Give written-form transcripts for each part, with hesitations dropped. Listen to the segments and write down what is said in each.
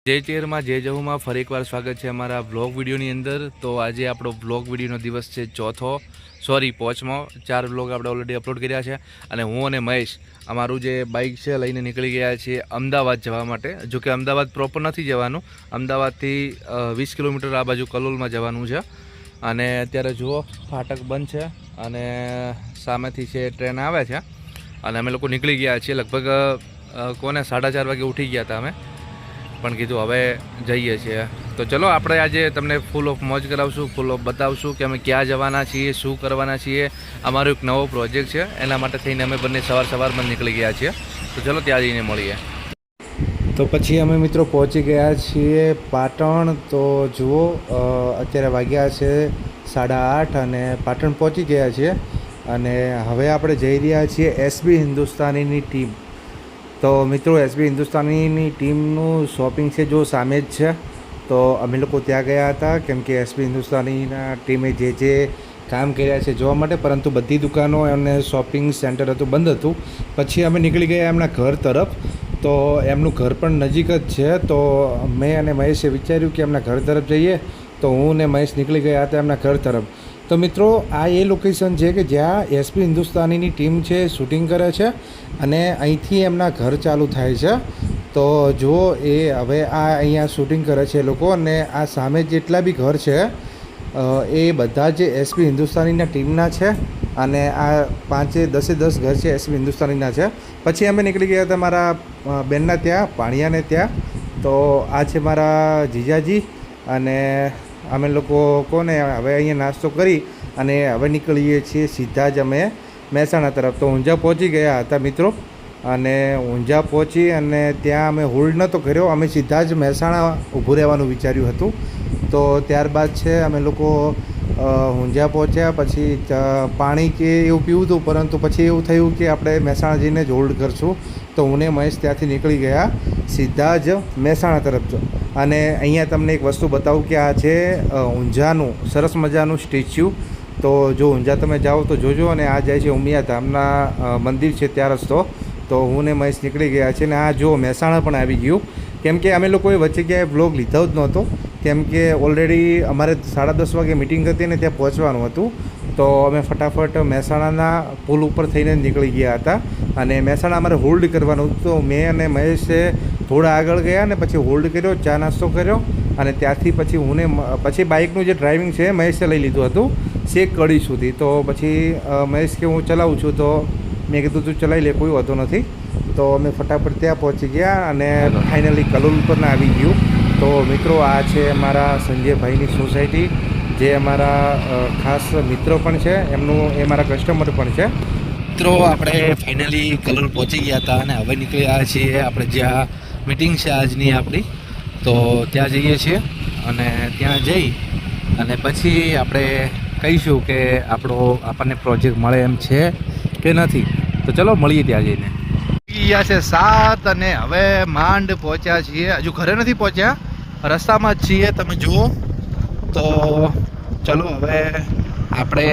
જય ચેરમાં જય જહુમાં ફરી એકવાર સ્વાગત છે અમારા વ્લોગ વિડીયોની અંદર। તો આજે આપણો વ્લોગ વિડીયોનો દિવસ છે પાંચમો। 4 વ્લોગ આપણે ઓલરેડી અપલોડ કર્યા છે અને હું અને મહેશ અમારું જે બાઇક છે લઈને નીકળી ગયા છીએ અમદાવાદ જવા માટે। જો કે અમદાવાદ પ્રોપર નથી જવાનું, અમદાવાદથી 20 કિલોમીટર આ બાજુ કલોલમાં જવાનું છે। અને અત્યારે જુઓ ફાટક બંધ છે અને સામેથી છે ટ્રેન આવે છે અને અમે લોકો નીકળી ગયા છીએ। લગભગ કોને 4:30 વાગે ઉઠી ગયા હતા અમે, પણ કીધું હવે જઈએ છીએ। તો ચલો આપણે આજે તમને ફૂલ ઓફ મોજ કરાવશું, ફૂલ ઓફ બતાવશું કે અમે ક્યાં જવાના છીએ, શું કરવાના છીએ। અમારો એક નવો પ્રોજેક્ટ છે, એના માટે થઈને અમે બંને સવારમાં નીકળી ગયા છીએ। તો ચલો ત્યાં જઈને મળીએ। તો પછી અમે મિત્રો પહોંચી ગયા છીએ પાટણ। તો જુઓ અત્યારે વાગ્યા છે 8:30 અને પાટણ પહોંચી ગયા છીએ અને હવે આપણે જઈ રહ્યા છીએ એસબી હિન્દુસ્તાનીની ટીમ। તો મિત્રો એસબી હિન્દુસ્તાનીની ટીમનું શોપિંગ છે જો સામે જ છે। તો અમે લોકો ત્યાં ગયા હતા કેમ કે એસબી હિન્દુસ્તાનીના ટીમે જે કામ કર્યા છે જોવા માટે, પરંતુ બધી દુકાનો અને શોપિંગ સેન્ટર હતું બંધ હતું। પછી અમે નીકળી ગયા એમના ઘર તરફ। તો એમનું ઘર પણ નજીક જ છે। તો મેં અને મહેશે વિચાર્યું કે એમના ઘર તરફ જઈએ। તો હું ને મહેશ નીકળી ગયા હતા એમના ઘર તરફ। તો મિત્રો આ એ લોકેશન છે કે જ્યાં એસપી હિન્દુસ્તાનીની ટીમ છે શૂટિંગ કરે છે અને અહીંથી એમના ઘર ચાલુ થાય છે। તો જુઓ એ હવે આ અહીંયા શૂટિંગ કરે છે એ લોકો, અને આ સામે જેટલા બી ઘર છે એ બધા જ એસપી હિન્દુસ્તાનીના ટીમના છે અને આ 10 ઘર છે એસપી હિન્દુસ્તાનીના છે। પછી અમે નીકળી ગયા હતા મારા બેનના ત્યાં, પાણિયાને ત્યાં। તો આ છે મારા જીજાજી અને અમે લોકો કોને હવે અહીંયા નાસ્તો કરી અને હવે નીકળીએ છીએ સીધા જ અમે મહેસાણા તરફ। તો ઊંઝા પહોંચી ગયા હતા મિત્રો, અને ઊંઝા પહોંચી અને ત્યાં અમે હોલ્ડ નહોતો કર્યો, અમે સીધા જ મહેસાણા ઊભું રહેવાનું વિચાર્યું હતું। તો ત્યારબાદ છે અમે લોકો ઊંઝા પહોંચ્યા, પછી પાણી કે એવું પીવું હતું, પરંતુ પછી એવું થયું કે આપણે મહેસાણા જઈને જ હોલ્ડ કરશું। તો હું ને મહેશ ત્યાંથી નીકળી ગયા સીધા જ મહેસાણા તરફ। અને અહીંયા તમને એક વસ્તુ બતાવું કે આ છે ઊંઝાનું સરસ મજાનું સ્ટેચ્યુ। તો જો ઊંઝા તમે જાઓ તો જોજો, અને આ જાય છે ઉમિયા ધામના મંદિર છે ત્યાં રસ્તો। તો હું ને મહેશ નીકળી ગયા છે ને આ જો મહેસાણા પણ આવી ગયું, કેમ કે અમે લોકોએ વચ્ચે ક્યાંય બ્લોગ લીધો જ નહોતો, કેમ કે ઓલરેડી અમારે 10:30 વાગે મિટિંગ હતી ને ત્યાં પહોંચવાનું હતું। તો અમે ફટાફટ મહેસાણાના પુલ ઉપર થઈને નીકળી ગયા હતા અને મહેસાણા અમારે હોલ્ડ કરવાનું હતું। તો મેં અને મહેશે થોડા આગળ ગયા ને પછી હોલ્ડ કર્યો, ચા નાસ્તો કર્યો અને ત્યાંથી પછી પછી બાઇકનું જે ડ્રાઇવિંગ છે મહેશે લઈ લીધું હતું શેખ કડી સુધી। તો પછી મહેશ કે હું ચલાવું છું, તો મેં કીધું તું ચલાવી લે, કોઈ વાંધો નથી। તો અમે ફટાફટ ત્યાં પહોંચી ગયા અને ફાઇનલી કલોલ પર આવી ગયું। તો મિત્રો આ છે અમારા સંજયભાઈની સોસાયટી, જે અમારા ખાસ મિત્રો પણ છે, એ મારા કસ્ટમર પણ છે। મિત્રો આપણે ફાઇનલી કલોલ પહોંચી ગયા હતા અને હવે નીકળ્યા છીએ આપણે જ્યાં મિટિંગ છે આજની આપણી। તો ત્યાં જઈએ છીએ અને ત્યાં જઈ અને પછી આપણે કહીશું કે આપણને પ્રોજેક્ટ મળે એમ છે કે નથી। તો ચલો મળીએ ત્યાં જઈને। ગયા છે 7 અને હવે માંડ પહોંચ્યા છીએ, હજુ ઘરે નથી પહોંચ્યા, રસ્તામાં જ છીએ તમે જુઓ। તો ચલો હવે આપણે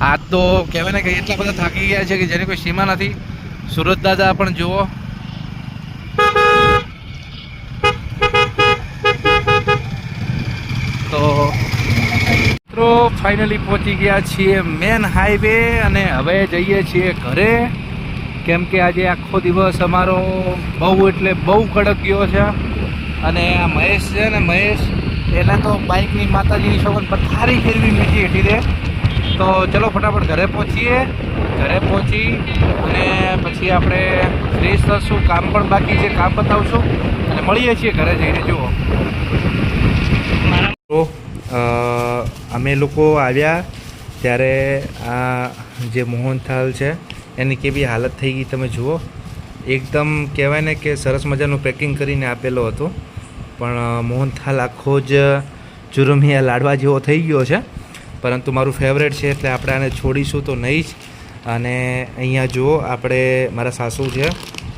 આજ તો કહેવાય ને કે એટલા બધા થાકી ગયા છે કે જેની કોઈ સીમા નથી। સુરત દાદા પણ જુઓ, તો મિત્રો ફાઇનલી પહોંચી ગયા છીએ મેન હાઈવે અને હવે જઈએ છીએ ઘરે, કેમ કે આજે આખો દિવસ અમારો બહુ એટલે બહુ કડક ગયો છે। અને આ મહેશ છે ને, મહેશ એને તો બાઇકની માતાજીની શોખન પથારી ફેરવી મીઠી હેઠી દે। તો ચલો ફટાફટ ઘરે પહોંચીએ, ઘરે પહોંચી અને પછી આપણે ફ્રેશ થશું, કામ પણ બાકી છે, કામ બતાવશું અને મળીએ છીએ ઘરે જઈને। જુઓ તો અમે લોકો આવ્યા ત્યારે આ જે મોહનથાળ છે એની કેવી હાલત થઈ ગઈ તમે જુઓ। એકદમ કહેવાય ને કે સરસ મજાનું પેકિંગ કરીને આપેલો હતો, પણ મોહનથાળ આખો જ ચુરમિયા લાડવા જેવો થઈ ગયો છે। પરંતુ મારું ફેવરેટ છે એટલે આપણે આને છોડીશું તો નહીં જ। અને અહીંયા જુઓ આપણે મારા સાસુ છે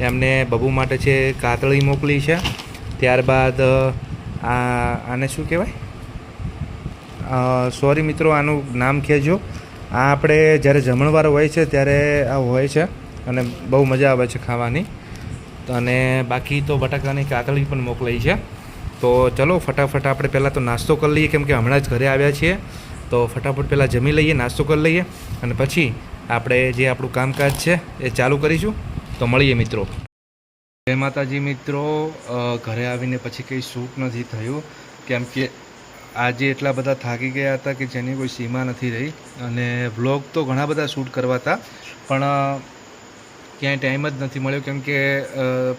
એમને બબુ માટે છે કાતળી મોકલી છે। ત્યારબાદ આને શું કહેવાય, સોરી મિત્રો આનું નામ કહેજો। આ આપણે જ્યારે જમણવાર હોય છે ત્યારે આ હોય છે અને બહુ મજા આવે છે ખાવાની। અને બાકી તો બટાકાની કાતળી પણ મોકલાઈ છે। તો ચલો ફટાફટ આપણે પહેલાં તો નાસ્તો કરી લઈએ, કેમ કે હમણાં જ ઘરે આવ્યા છીએ. તો ફટાફટ પહેલાં જમી લઈએ, નાસ્તો કરી લઈએ, અને પછી આપણે જે આપણું કામકાજ છે એ ચાલુ કરીશું. તો મળીએ મિત્રો. જય માતાજી મિત્રો. ઘરે આવીને પછી કંઈ શૂટ નથી થયું, કેમ કે આજે એટલા બધા થાકી ગયા હતા કે જેની કોઈ સીમા નથી રહી. અને વ્લોગ તો ઘણા બધા શૂટ કરવા હતા, પણ ક્યાંય ટાઈમ જ નથી મળ્યો, કેમ કે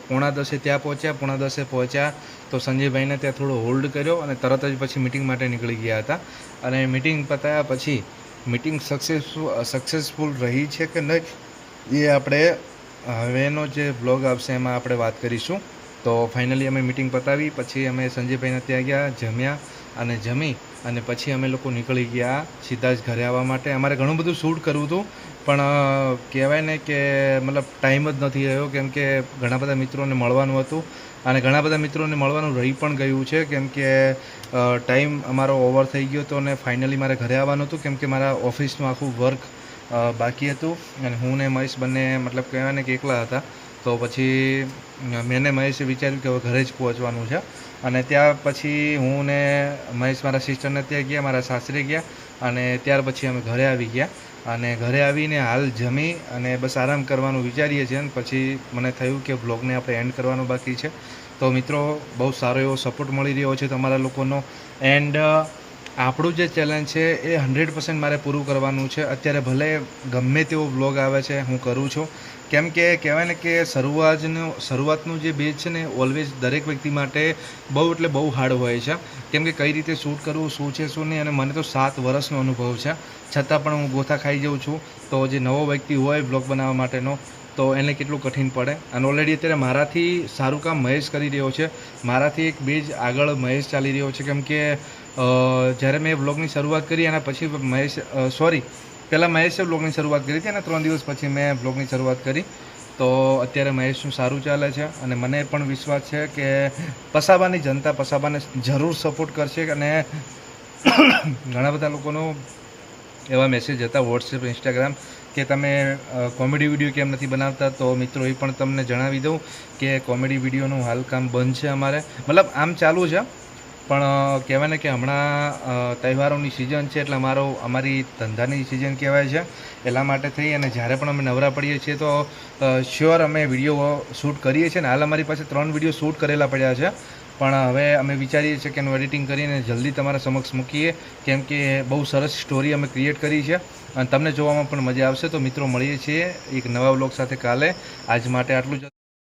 9:45 ત્યાં પહોંચ્યા. 9:45 પહોંચ્યા તો સંજયભાઈને ત્યાં થોડો હોલ્ડ કર્યો અને તરત જ પછી મિટિંગ માટે નીકળી ગયા હતા. અને મિટિંગ પતાવ્યા પછી મિટિંગ સક્સેસફુલ રહી છે કે નહીં એ આપણે હવેનો જે વ્લોગ આવશે એમાં આપણે વાત કરીશું. તો ફાઇનલી અમે મિટિંગ પતાવી પછી અમે સંજયભાઈને ત્યાં ગયા, જમ્યા, અને જમી અને પછી અમે લોકો નીકળી ગયા સીધા જ ઘરે આવવા માટે. અમારે ઘણું બધું શૂટ કરવું હતું, પણ કહેવાય ને કે મતલબ ટાઈમ જ નથી રહ્યો, કેમ કે ઘણા બધા મિત્રોને મળવાનું હતું અને ઘણા બધા મિત્રોને મળવાનું રહી પણ ગયું છે, કેમ કે ટાઈમ અમારો ઓવર થઈ ગયો હતો અને ફાઇનલી મારે ઘરે આવવાનું હતું, કેમ કે મારા ઓફિસનું આખું વર્ક બાકી હતું અને હું ને મહેશ બંને મતલબ કહેવાય ને કે એકલા હતા. તો પછી મેં મહેશે વિચાર્યું કે હવે ઘરે જ પહોંચવાનું છે. અને ત્યાં પછી હું ને મહેશ મારા સિસ્ટરને ત્યાં ગયા, મારા સાસરે ગયા, અને ત્યાર પછી અમે ઘરે આવી ગયા. અને ઘરે આવીને હાલ જમી અને બસ આરામ કરવાનું વિચારીએ છીએ. અને પછી મને થયું કે વ્લોગને આપણે એન્ડ કરવાનું બાકી છે. તો મિત્રો, બહુ સારો એવો સપોર્ટ મળી રહ્યો છે તમારા લોકોનો. એન્ડ આપણું જે ચેલેન્જ છે એ 100% મારે પૂરું કરવાનું છે. અત્યારે ભલે ગમે તેવો વ્લોગ આવે છે હું કરું છું, કેમ કે કહેવાય ને કે શરૂઆતનું જે બેઝ છે ને ઓલવેઝ દરેક વ્યક્તિ માટે બહુ એટલે બહુ હાર્ડ હોય છે, કેમ કે કઈ રીતે શૂટ કરવું, શું છે શું નહીં. અને મને તો 7 વર્ષનો અનુભવ છે, છતાં પણ હું ગોથા ખાઈ જાઉં છું. તો જે નવો વ્યક્તિ હોય બ્લોગ બનાવવા માટેનો, તો એને કેટલું કઠિન પડે. અને ઓલરેડી અત્યારે મારાથી સારું કામ મહેશ કરી રહ્યો છે, મારાથી એક બેઝ આગળ મહેશ ચાલી રહ્યો છે, કેમ કે જ્યારે મેં વ્લોગની શરૂઆત કરી એના પછી પહેલાં મહેશે વ્લોગની શરૂઆત કરી હતી અને 3 દિવસ પછી મેં વ્લોગની શરૂઆત કરી. તો અત્યારે મહેશનું સારું ચાલે છે અને મને પણ વિશ્વાસ છે કે પસાબાની જનતા પસાબાને જરૂર સપોર્ટ કરશે. અને ઘણા બધા લોકોનો એવા મેસેજ હતા વોટ્સએપ, ઇન્સ્ટાગ્રામ કે તમે કોમેડી વિડીયો કેમ નથી બનાવતા. તો મિત્રો, એ પણ તમને જણાવી દઉં કે કોમેડી વિડીયોનું હાલ કામ બંધ છે અમારે, મતલબ આમ ચાલુ છે, પણ કહેવાય ને કે હમણાં તહેવારોની સિઝન છે એટલે અમારી ધંધાની સિઝન કહેવાય છે. એટલા માટે થઈ અને જ્યારે પણ અમે નવરા પડીએ છીએ તો શ્યોર અમે વિડીયો શૂટ કરીએ છીએ. ને હાલ અમારી પાસે 3 વિડીયો શૂટ કરેલા પડ્યા છે, પણ હવે અમે વિચારીએ છીએ કે એનું એડિટિંગ કરીને જલ્દી તમારા સમક્ષ મૂકીએ, કેમ કે બહુ સરસ સ્ટોરી અમે ક્રિએટ કરી છે અને તમને જોવામાં પણ મજા આવશે. તો મિત્રો, મળીએ છીએ એક નવા વ્લોગ સાથે કાલે. આજ માટે આટલું જ.